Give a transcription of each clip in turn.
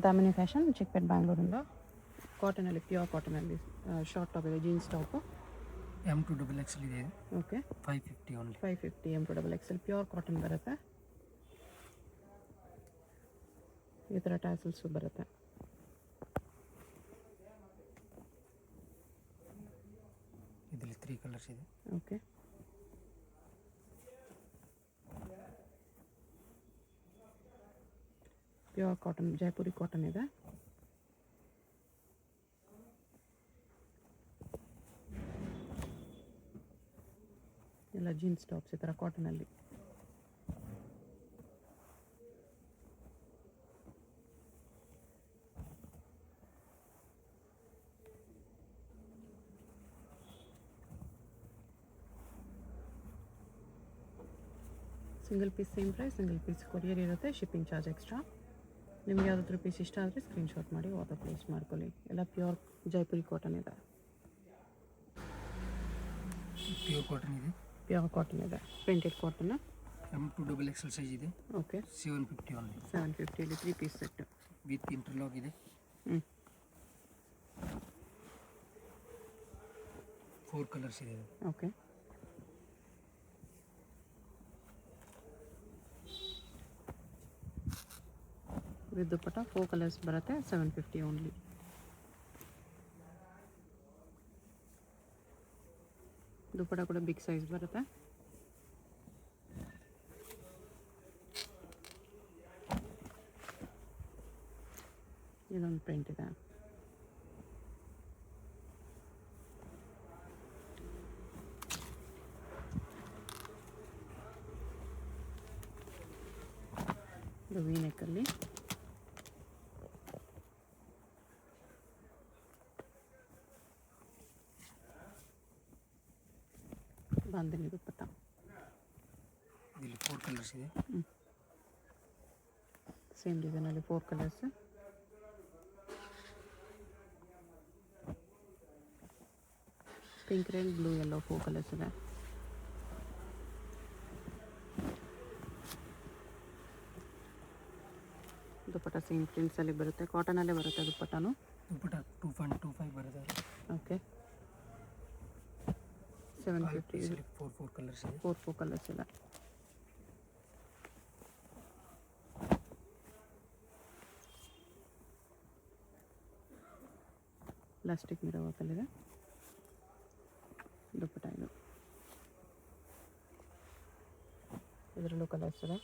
Damini fashion Chikkapete ಬ್ಯಾಂಗ್ಳೂರಿಂದ ಕಾಟನಲ್ಲಿ pure ಕಾಟನಲ್ಲಿ ಶಾರ್ಟ್ ಟಾಪ್ ಇದೆ, ಜೀನ್ಸ್ ಟಾಪು. M2XXL ಇದೆ. Okay, 550 only. 550 M2XXL pure cotton ಬರುತ್ತೆ. ಈ ಥರ ಟ್ಯಾಸಲ್ಸು ಬರುತ್ತೆ. ಇದರಲ್ಲಿ 3 ಕಲರ್ಸ್ ಇದೆ. Okay, pure cotton Jaipuri cotton ಇದೆ. ಎಲ್ಲ ಜೀನ್ಸ್ ಟಾಪ್ಸ್ ಈ ಥರ ಕಾಟನಲ್ಲಿ. Single piece same price, single piece courier ಇರುತ್ತೆ, ಶಿಪ್ಪಿಂಗ್ ಚಾರ್ಜ್ ಎಕ್ಸ್ಟ್ರಾ. ನಿಮ್ಗೆ ಯಾವುದಾದ್ರೂ ಪೀಸ್ ಇಷ್ಟ ಆದರೆ ಸ್ಕ್ರೀನ್ಶಾಟ್ ಮಾಡಿ ಆರ್ಡರ್ ಪ್ಲೇಸ್ ಮಾಡ್ಕೊಳ್ಳಿ. ಎಲ್ಲ ಪ್ಯೂರ್ ಜೈಪುರಿ ಕಾಟನ್ ಇದೆ. ಪ್ಯೂರ್ ಕಾಟನ್ ಇದೆ. ಪ್ಯೂರ್ ಕಾಟನ್ ಇದೆ, ಪ್ರಿಂಟೆಡ್ ಕಾಟನ್. M2XXL ಸೈಜ್ ಇದೆ. Okay, 750 only. 750 3 piece set with interlock ಇದೆ. 4 ಕಲರ್ಸ್ ಇದೆ. ಓಕೆ, ವಿತ್ ದುಪ್ಪಟ್ಟ 4 ಕಲರ್ಸ್ ಬರುತ್ತೆ, 750 ಓನ್ಲಿ. ದುಪ್ಪಟ್ಟ ಕೂಡ ಬಿಗ್ ಸೈಜ್ ಬರುತ್ತೆ. ಇದೊಂದು ಪ್ರಿಂಟ್ ಇದೆ. ಇದು ವಿ ನೆಕ್ಕಲ್ಲಿ ಬಾಂಧನಿ ದುಪ್ಪಟ್ಟ. ಇಲ್ಲಿ 4 ಕಲರ್ಸ್ ಇದೆ. ಸೇಮ್ ಡಿಸೈನಲ್ಲಿ 4 colours. Pink, red, blue, yellow 4 colours ಇದೆ. ದುಪ್ಪಟ್ಟ ಸೇಮ್ ಪ್ರಿಂಟ್ಸಲ್ಲಿ ಬರುತ್ತೆ, ಕಾಟನಲ್ಲೇ ಬರುತ್ತೆ ದುಪ್ಪಟ್ಟನು. ದುಪ್ಪಟ್ಟ 2.25 ಬರುತ್ತೆ. ಓಕೆ, 750. 4 ಕಲರ್ಸ್ ಇದೆ. 4 ಕಲರ್ಸ್ ಇದೆ. ಪ್ಲಾಸ್ಟಿಕ್ ಮಿರರ್ ವರ್ಕಲ್ಲಿದೆ ದುಪ್ಪಟ್ಟ. ಇದರಲ್ಲೂ ಕಲರ್ಸ್ ಇದೆ.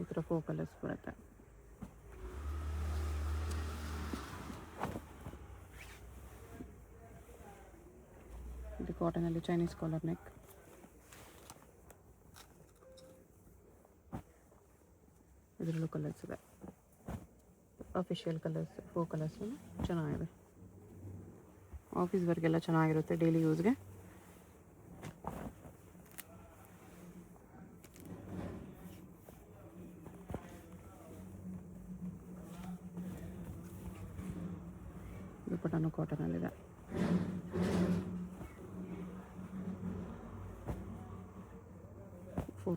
ಈ ಥರ 4 ಕಲರ್ಸ್ ಬರುತ್ತೆ. ಇದು ಕಾಟನಲ್ಲಿ ಚೈನೀಸ್ ಕಾಲರ್ ನೆಕ್. ಇದರಲ್ಲೂ ಕಲರ್ಸ್ ಇದೆ. ಅಫಿಷಿಯಲ್ ಕಲರ್ಸ್ 4 ಕಲರ್ಸ್ ಚೆನ್ನಾಗಿದೆ. ಆಫೀಸ್ ವರ್ಗೆಲ್ಲ ಚೆನ್ನಾಗಿರುತ್ತೆ, ಡೈಲಿ ಯೂಸ್ಗೆ. ದುಪ್ಪಟ್ಟನು ಕಾಟನಲ್ಲಿದೆ.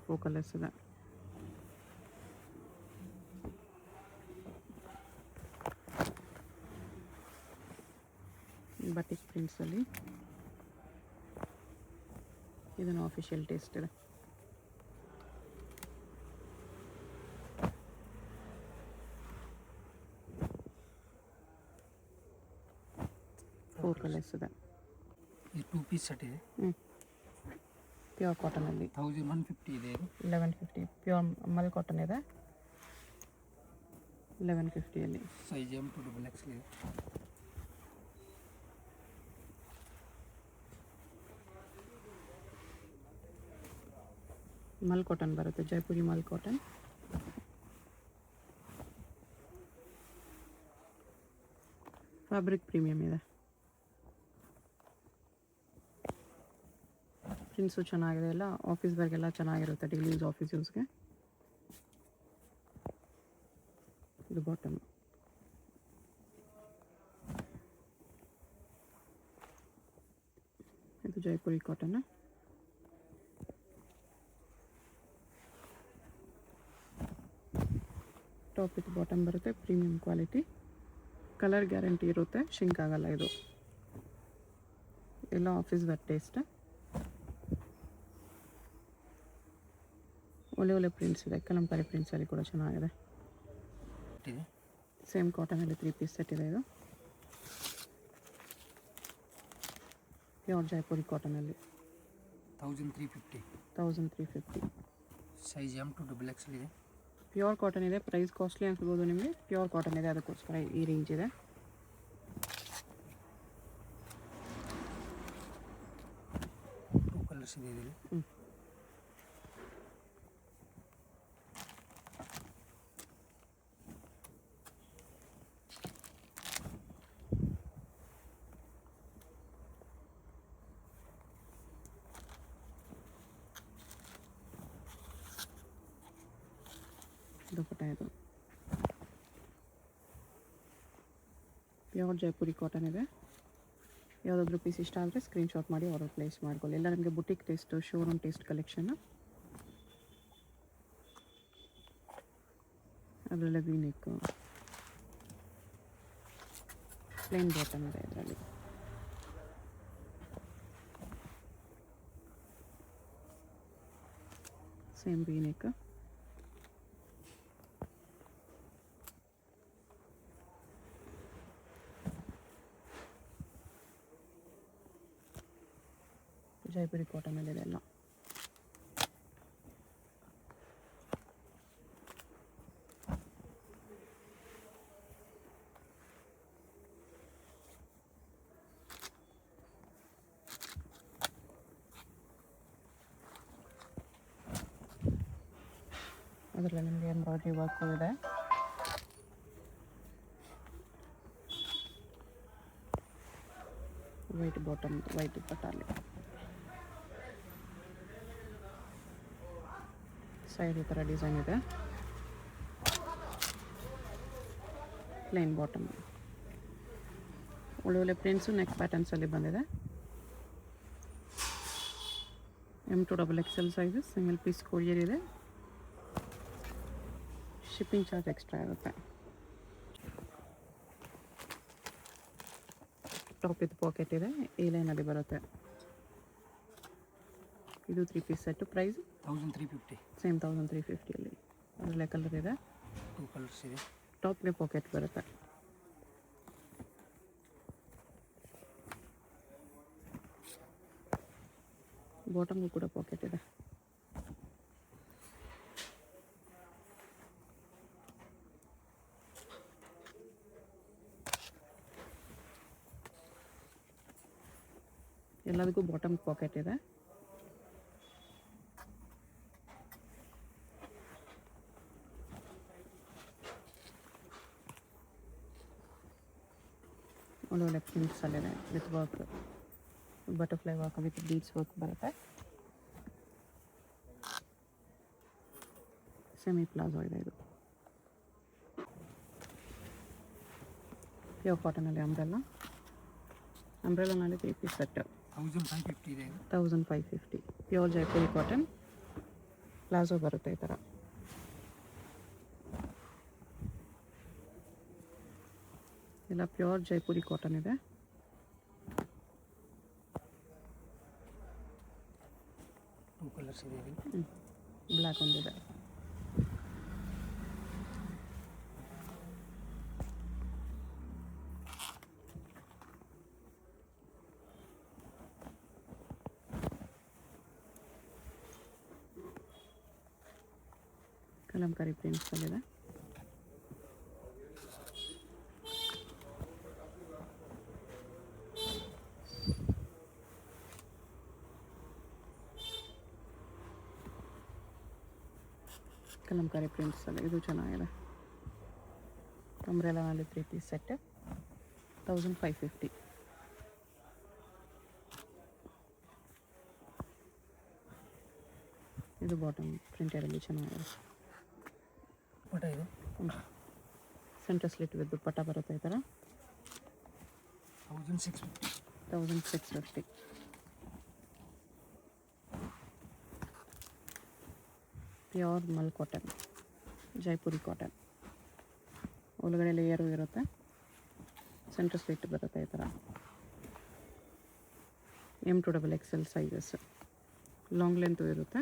ಫೋರ್ ಕಲರ್ಸ್ ಇದೆ. ಬಟಿಕ್ ಪ್ರಿಂಟ್ಸಲ್ಲಿ ಇದನ್ನು ಆಫಿಷಿಯಲ್ ಟೇಸ್ಟ್ ಇದೆ. ಫೋರ್ ಕಲರ್ಸ್ ಇದೆ. ಇದು 2 ಪೀಸ್ ಸೆಟ್ ಇದೆ. ಪ್ಯೂರ್ ಕಾಟನಲ್ಲಿ 1150 ಇದೆ. 1150 ಪ್ಯೂರ್ ಮಲ್ ಕಾಟನ್ ಇದೆ. 1150 ಸೈಜ್ M2XXL ಇದೆ. ಮಲ್ ಕಾಟನ್ ಬರುತ್ತೆ, ಜೈಪುರಿ ಮಲ್ ಕಾಟನ್. ಫ್ಯಾಬ್ರಿಕ್ ಪ್ರೀಮಿಯಮ್ ಇದೆ. ಪ್ರಿಂಟ್ಸು ಚೆನ್ನಾಗಿದೆ, ಎಲ್ಲ ಆಫೀಸ್ ವರ್ಗೆಲ್ಲ ಚೆನ್ನಾಗಿರುತ್ತೆ, ಡೈಲಿ ಯೂಸ್ ಆಫೀಸ್ ಯೂಸ್ಗೆ. ಇದು ಬಾಟಮ್. ಇದು Jaipuri cotton. Top with bottom ಬರುತ್ತೆ, ಪ್ರೀಮಿಯಂ ಕ್ವಾಲಿಟಿ, ಕಲರ್ ಗ್ಯಾರಂಟಿ ಇರುತ್ತೆ, ಶಿಂಕ್ ಆಗಲ್ಲ ಇದು. ಎಲ್ಲ ಆಫೀಸ್ ವೇರ್ ಟೇಸ್ಟ್. ಒಳ್ಳೆ ಒಳ್ಳೆ ಪ್ರಿಂಟ್ಸ್ ಇದೆ, ಕಲಂಕಾರಿ ಪ್ರಿಂಟ್ಸಲ್ಲಿ ಕೂಡ ಚೆನ್ನಾಗಿದೆ. ಇದೆ ಸೇಮ್ ಕಾಟನಲ್ಲಿ 3 ಪೀಸ್ ಸೆಟ್ ಇದೆ. ಇದು ಪ್ಯೂರ್ ಜೈಪುರಿ ಕಾಟನಲ್ಲಿ 1350. 1350. ಸೈಜ್ M to XXL ಇದೆ. ಪ್ಯೂರ್ ಕಾಟನ್ ಇದೆ. ಪ್ರೈಸ್ ಕಾಸ್ಟ್ಲಿ ಅನ್ಸ್ಬೋದು ನಿಮಗೆ, ಪ್ಯೂರ್ ಕಾಟನ್ ಇದೆ, ಅದಕ್ಕೋಸ್ಕರ ಈ ರೇಂಜ್ ಇದೆ. ಟೂ ಕಲರ್ಸ್ ಇದೆ ಇದರಲ್ಲಿ. ದುಪ್ಪಟ್ಟ ಇದು ಪ್ಯೂರ್ ಜೈಪುರಿ ಕಾಟನ್ ಇದೆ. ಯಾವುದಾದ್ರೂ ಪೀಸ್ ಇಷ್ಟ ಆದರೆ ಸ್ಕ್ರೀನ್ಶಾಟ್ ಮಾಡಿ ಆರ್ಡರ್ ಪ್ಲೇಸ್ ಮಾಡ್ಕೊಳ್ಳಿ. ಎಲ್ಲ ನಿಮಗೆ boutique taste, showroom taste collection. ಅದರಲ್ಲೇ ವೀನೆಕ್ ಪ್ಲೇನ್ ಬಾಟಮ್ ಇದೆ ಇದರಲ್ಲಿ. Same V neck. ಜೈಪುರಿ ಕಾಟನಲ್ಲಿದೆ ಎಲ್ಲ. ಅದರಲ್ಲಿ ನಿಮಗೆ ಎಂಬ್ರಾಯ್ಡ್ರಿ ವರ್ಕ್ ಇದೆ. ವೈಟ್ ಬಾಟಮ್, ವೈಟ್ ಪಟಾಲಿ. ಸೈಡ್ ಈ ಥರ ಡಿಸೈನ್ ಇದೆ. ಪ್ಲೇನ್ ಬಾಟಮ್, ಒಳ್ಳೆ ಪ್ರಿಂಟ್ಸು ನೆಕ್ ಪ್ಯಾಟರ್ನ್ಸಲ್ಲಿ ಬಂದಿದೆ. M to XXL size, single piece courier ಇದೆ. ಶಿಪ್ಪಿಂಗ್ ಚಾರ್ಜ್ ಎಕ್ಸ್ಟ್ರಾ ಇರುತ್ತೆ. ಟಾಪ್ ವಿತ್ ಪಾಕೆಟ್ ಇದೆ, ಈ ಲೈನಲ್ಲಿ ಬರುತ್ತೆ. ಇದು 3 ಪೀಸ್ ಸೆಟ್ಟು. ಪ್ರೈಸ್ 1350. ಸೇಮ್ 1350ಅಲ್ಲಿ. ಅದರಲ್ಲೇ ಕಲರ್ ಇದೆ. ಟೂ ಕಲರ್ಸ್ ಇದೆ. ಟಾಪ್ಗೆ ಪಾಕೆಟ್ ಬರುತ್ತೆ. ಬಾಟಮ್ಗೂ ಕೂಡ ಪಾಕೆಟ್ ಇದೆ. ಎಲ್ಲದಕ್ಕೂ ಬಾಟಮ್ ಪಾಕೆಟ್ ಇದೆ. ಒಳ್ಳೊಳ್ಳೆ ಪ್ರಿಂಟ್ಸಲ್ಲಿದೆ with work, butterfly work with beads work ಬರುತ್ತೆ. ಸೆಮಿ ಪ್ಲಾಜೋ ಇದೆ ಇದು. ಪ್ಯೂರ್ ಕಾಟನಲ್ಲಿ ಅಂಬ್ರೆಲಾನಲ್ಲಿ 3 ಪೀಸ್ ಸೆಟ್. 1550 ಇದೆ. 1550. ಪ್ಯೂರ್ ಜೈಪುರಿ ಕಾಟನ್ ಪ್ಲಾಜೋ ಬರುತ್ತೆ ಈ ಥರ. ಎಲ್ಲ ಪ್ಯೂರ್ ಜೈಪುರಿ ಕಾಟನ್ ಇದೆ. ಟೂ ಕಲರ್ಸ್ ಇದೆ. ಬ್ಲ್ಯಾಕ್ ಒಂದಿದೆ. ಕಲಂಕಾರಿ ಪ್ರಿಂಟ್ಸಲ್ಲಿದೆ. ಕಲಂಕಾರಿ ಪ್ರಿಂಟ್ಸಲ್ಲಿ ಇದು ಚೆನ್ನಾಗಿದೆ. ಅಂಬ್ರೆಲಾನಲ್ಲಿ 3 ಪೀಸ್ ಸೆಟ್ 1550. ಇದು ಬಾಟಮ್ ಪ್ರಿಂಟರಲ್ಲಿ ಚೆನ್ನಾಗಿದೆ. ಪಟ ಇದೆ. ಸೆಂಟರ್ ಸ್ಲಿಟ್ ವಿತ್ ದುಪ್ಪಟ್ಟ ಬರುತ್ತೆ ಈ ಥರ. 1650. 1650. Pure mul cotton, Jaipuri cotton. ಒಳಗಡೆ ಲೇಯರು ಇರುತ್ತೆ, ಸೆಂಟ್ರ್ ಸ್ಲಿಟ್ ಬರುತ್ತೆ ಈ ಥರ. M2XXL ಸೈಜಸ್, ಲಾಂಗ್ ಲೆಂತು ಇರುತ್ತೆ.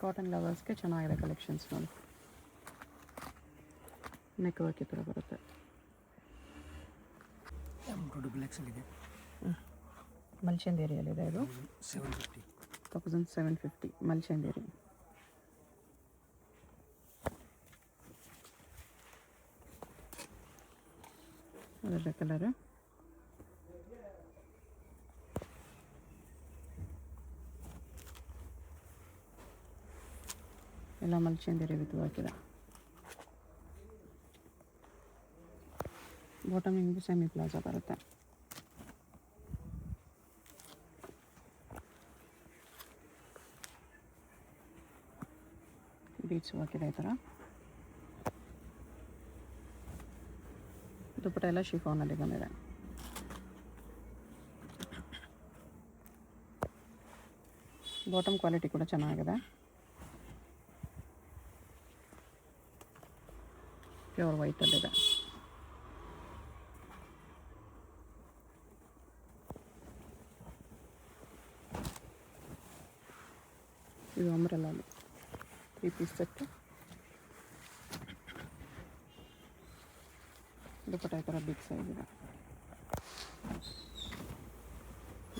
ಕಾಟನ್ ಲವರ್ಸ್ಗೆ ಚೆನ್ನಾಗಿದೆ ಕಲೆಕ್ಷನ್ಸ್ ನೋಡಿ. ನೆಕ್ ವರ್ಕ್ ಈ ಥರ ಬರುತ್ತೆ. M2XXL ಇದೆ, ಮಲ್ಚಂದೇರಿಯಲ್ಲಿದೆ ಇದು. 1750 ಮಲ್ಚಂದೇರಿ. ಅದರ ಕಲರು ಎಲ್ಲ ಮಲ್ಚಂದೇರಿ ವಿತ್ ವರ್ಕ್ ಇದೆ. ಬಾಟಮ್ ಹಿಂಗೆ ಸೆಮಿ ಪ್ಲಾಜಾ ಬರುತ್ತೆ. ಬೀಟ್ಸ್ ವರ್ಕ್ ಇದೆ ಈ ಥರ. ದುಪ್ಪಟ್ಟ ಎಲ್ಲ ಶಿಫಾನಲ್ಲಿ ಬಂದಿದೆ. ಬಾಟಮ್ ಕ್ವಾಲಿಟಿ ಕೂಡ ಚೆನ್ನಾಗಿದೆ, ಪ್ಯೂರ್ ವೈಟಲ್ಲಿದೆ. ಇದು ಅಂಬ್ರೆಲಲ್ಲಿ 3 ಪೀಸ್ ಸೆಟ್ಟು. ದುಪ್ಪಟ್ಟ ಈ ಥರ ಬಿಗ್ ಸೈಜ್ ಇದೆ.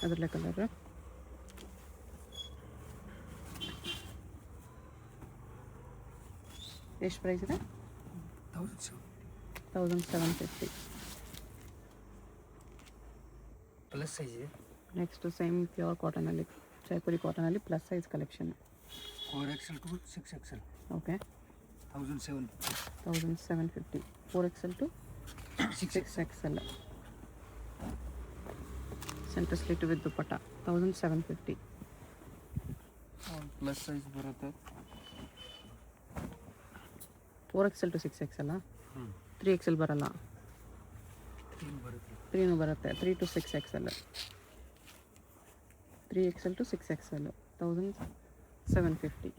ಅದರಲ್ಲೇ ಕಲರ್ ಎಷ್ಟು ಪ್ರೈಸ್ ಇದೆ? 1750 ಪ್ಲಸ್ ಸೈಜ್ ಇದೆ. ನೆಕ್ಸ್ಟ್ ಸೇಮ್ ಪ್ಯೂರ್ ಕಾಟನಲ್ಲಿ, ಜೈಪುರಿ ಕಾಟನಲ್ಲಿ plus size collection. 4XL to 6XL. Okay, 1750. 4XL to 6XL. Centre slit with dupatta 1750. Plus size ಬರುತ್ತೆ. 4XL to 6XL. 3XL ಬರಲ್ಲ, 3 ಬರುತ್ತೆ. 3 to 6XL. 3XL to 6XL 1750.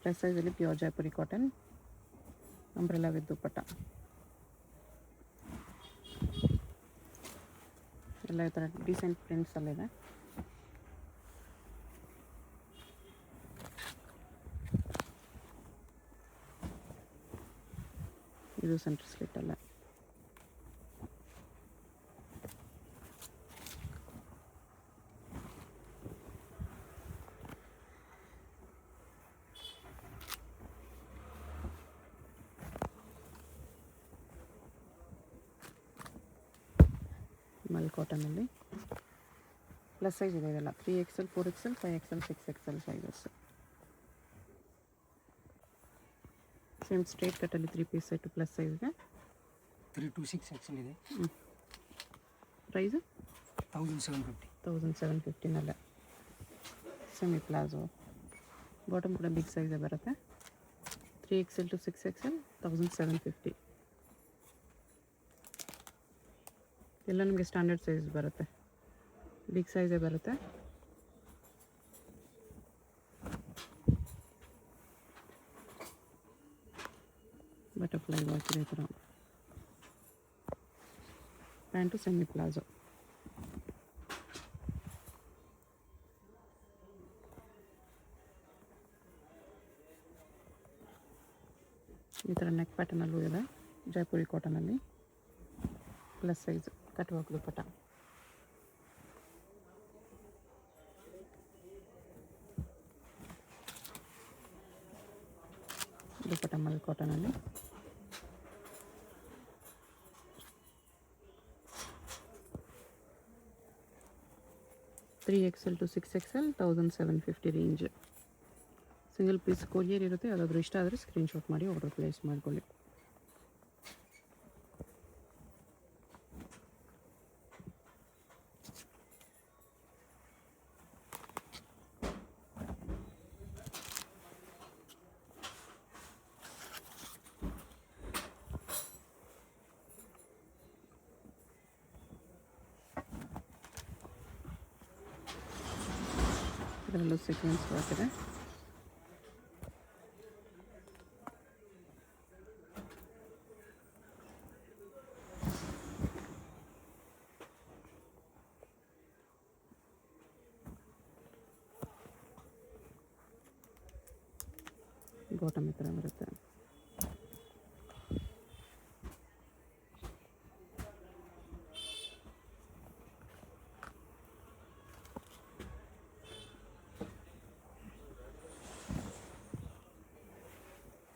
Plus ಸೈಜಲ್ಲಿ pure Jaipuri cotton, umbrella with dupatta. ಎಲ್ಲ ಈ ಥರ decent ಪ್ರಿಂಟ್ಸಲ್ಲಿದೆ. ಇದು ಸೆಂಟರ್ ಸ್ಲಿಟ್ ಅಲ್ಲ. ಮಲ್ ಕಾಟನಲ್ಲಿ plus size ಇದೆ ಇದೆಲ್ಲ. 3XL, 4XL, 5XL, 6XL sizes. Same straight ಕಟ್ಟಲ್ಲಿ 3 ಪೀಸ್ ಸೆಟ್ ಪ್ಲಸ್ ಸೈಜ್ಗೆ 3 to 6XL ಇದೆ. ಪ್ರೈಸು 1750. 1750ನಲ್ಲೇ. ಸೆಮಿ ಪ್ಲಾಜೋ, ಬಾಟಮ್ ಕೂಡ ಬಿಗ್ ಸೈಜೇ ಬರುತ್ತೆ. 3XL to 6XL 1750. ಎಲ್ಲ ನಿಮಗೆ ಸ್ಟ್ಯಾಂಡರ್ಡ್ ಸೈಜ್ ಬರುತ್ತೆ, ಬಿಗ್ ಸೈಜೇ ಬರುತ್ತೆ. ಬಟರ್ಫ್ಲೈ ವರ್ಕ್ ಇದೆ ಈ ಥರ. Pant semi palazzo. ಈ ಥರ ನೆಕ್ ಪ್ಯಾಟರ್ನಲ್ಲೂ ಇದೆ, ಜೈಪುರಿ ಕಾಟನಲ್ಲಿ plus size cut work dupatta. Dupatta mul ಕಾಟನಲ್ಲಿ. Three XL to 6XL 1750 range. Single piece courier ಇರುತ್ತೆ, ಯಾವುದಾದ್ರೂ ಇಷ್ಟ ಆದರೆ ಸ್ಕ್ರೀನ್ಶಾಟ್ ಮಾಡಿ ಆರ್ಡರ್ ಪ್ಲೇಸ್ ಮಾಡ್ಕೊಳ್ಳಿ. ಇದರಲ್ಲೂ ಸೀಕ್ವೆನ್ಸ್ ವರ್ಕ್ ಇದೆ. ಬಾಟಮ್ ಈ ಥರ ಬರುತ್ತೆ.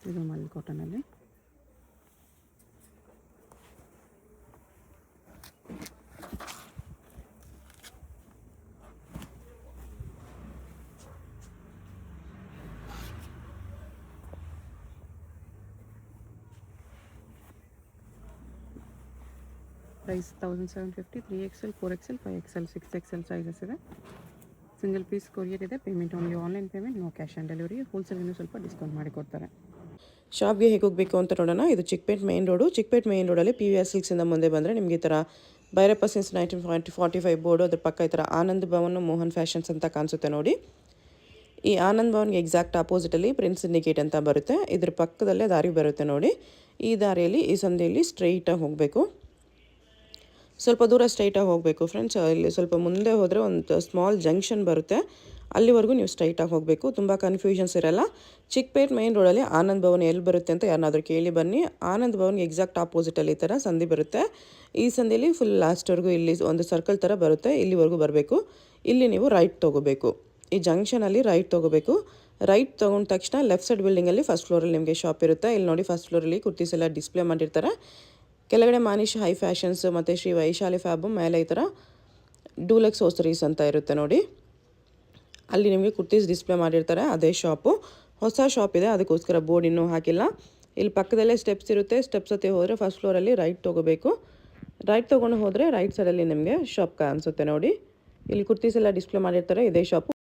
ಇದು ಮಲ್ ಕಾಟನಲ್ಲಿ. Price 1750. 3XL, 4XL, 5XL, 6XL sizes ಇದೆ. ಸಿಂಗಲ್ ಪೀಸ್ ಕೊರಿಯರ್ ಇದೆ. Payment only online payment, no cash on delivery. Wholesale ಇನ್ನೂ ಸ್ವಲ್ಪ ಡಿಸ್ಕೌಂಟ್ ಮಾಡಿ ಕೊಡ್ತಾರೆ. ಶಾಪ್ಗೆ ಹೇಗೆ ಹೋಗಬೇಕು ಅಂತ ನೋಡೋಣ. ಇದು Chickpet main road. Chickpet main ರೋಡಲ್ಲಿ PVR ಸಿಲ್ಕ್ಸಿಂದ ಮುಂದೆ ಬಂದರೆ ನಿಮಗೆ ಈ ಥರ ಭೈರಪ್ಪ ಸಿನ್ಸ್ 1945 ಬೋರ್ಡು, ಅದ್ರ ಪಕ್ಕ ಈ ಥರ ಆನಂದ್ ಭವನ್ ಮೋಹನ್ ಫ್ಯಾಷನ್ಸ್ ಅಂತ ಕಾಣಿಸುತ್ತೆ ನೋಡಿ. ಈ ಆನಂದ್ ಭವನ್ಗೆ ಎಕ್ಸಾಕ್ಟ್ ಆಪೋಸಿಟಲ್ಲಿ ಪ್ರಿನ್ಸ್ ಇಂಡಿಕೇಟ್ ಅಂತ ಬರುತ್ತೆ. ಇದ್ರ ಪಕ್ಕದಲ್ಲೇ ದಾರಿ ಬರುತ್ತೆ ನೋಡಿ. ಈ ದಾರಿಯಲ್ಲಿ ಈ ಸಂಧಿಯಲ್ಲಿ ಸ್ಟ್ರೈಟಾಗಿ ಹೋಗಬೇಕು. ಸ್ವಲ್ಪ ದೂರ ಸ್ಟ್ರೈಟಾಗಿ ಹೋಗಬೇಕು ಫ್ರೆಂಡ್ಸ್. ಇಲ್ಲಿ ಸ್ವಲ್ಪ ಮುಂದೆ ಹೋದರೆ ಒಂದು ಸ್ಮಾಲ್ ಜಂಕ್ಷನ್ ಬರುತ್ತೆ, ಅಲ್ಲಿವರೆಗೂ ನೀವು ಸ್ಟ್ರೈಟಾಗಿ ಹೋಗಬೇಕು. ತುಂಬ ಕನ್ಫ್ಯೂಷನ್ಸ್ ಇರಲ್ಲ. ಚಿಕ್ಕಪೇಟ್ ಮೈನ್ ರೋಡಲ್ಲಿ ಆನಂದ್ ಭವನ್ ಎಲ್ಲಿ ಬರುತ್ತೆ ಅಂತ ಯಾರನ್ನಾದರೂ ಕೇಳಿ ಬನ್ನಿ. ಆನಂದ್ ಭವನ್ಗೆ ಎಕ್ಸಾಕ್ಟ್ ಆಪೋಸಿಟಲ್ಲಿ ಈ ಥರ ಸಂಧಿ ಬರುತ್ತೆ. ಈ ಸಂಧಿಯಲ್ಲಿ ಫುಲ್ ಲಾಸ್ಟ್ವರೆಗೂ ಇಲ್ಲಿ ಒಂದು ಸರ್ಕಲ್ ಥರ ಬರುತ್ತೆ, ಇಲ್ಲಿವರೆಗೂ ಬರಬೇಕು. ಇಲ್ಲಿ ನೀವು ರೈಟ್ ತೊಗೋಬೇಕು. ಈ ಜಂಕ್ಷನಲ್ಲಿ ರೈಟ್ ತೊಗೋಬೇಕು. ರೈಟ್ ತೊಗೊಂಡ ತಕ್ಷಣ ಲೆಫ್ಟ್ ಸೈಡ್ ಬಿಲ್ಡಿಂಗಲ್ಲಿ ಫಸ್ಟ್ ಫ್ಲೋರಲ್ಲಿ ನಿಮಗೆ ಶಾಪ್ ಇರುತ್ತೆ. ಇಲ್ಲಿ ನೋಡಿ ಫಸ್ಟ್ ಫ್ಲೋರಲ್ಲಿ ಕುರ್ತೀಸ್ ಎಲ್ಲ ಡಿಸ್ಪ್ಲೇ ಮಾಡಿರ್ತಾರೆ. ಕೆಳಗಡೆ ಮಾನಿಶ್ ಹೈ ಫ್ಯಾಷನ್ಸ್ ಮತ್ತು ಶ್ರೀ ವೈಶಾಲಿ ಫ್ಯಾಬು, ಮೇಲೆ ಈ ಥರ ಡೂಲೆಕ್ಸ್ ಹೋಸರೀಸ್ ಅಂತ ಇರುತ್ತೆ ನೋಡಿ. ಅಲ್ಲಿ ನಿಮಗೆ ಕುರ್ತೀಸ್ ಡಿಸ್ಪ್ಲೇ ಮಾಡಿರ್ತಾರೆ, ಅದೇ ಶಾಪು. ಹೊಸ ಶಾಪ್ ಇದೆ, ಅದಕ್ಕೋಸ್ಕರ ಬೋರ್ಡ್ ಇನ್ನೂ ಹಾಕಿಲ್ಲ. ಇಲ್ಲಿ ಪಕ್ಕದಲ್ಲೇ ಸ್ಟೆಪ್ಸ್ ಇರುತ್ತೆ. ಸ್ಟೆಪ್ಸ್ ಹತ್ತಿ ಹೋದರೆ ಫಸ್ಟ್ ಫ್ಲೋರಲ್ಲಿ ರೈಟ್ ತೊಗೋಬೇಕು. ರೈಟ್ ತೊಗೊಂಡು ಹೋದರೆ ರೈಟ್ ಸೈಡಲ್ಲಿ ನಿಮಗೆ ಶಾಪ್ ಕಾಣಿಸುತ್ತೆ ನೋಡಿ. ಇಲ್ಲಿ ಕುರ್ತೀಸ್ ಎಲ್ಲ ಡಿಸ್ಪ್ಲೇ ಮಾಡಿರ್ತಾರೆ, ಇದೇ ಶಾಪು.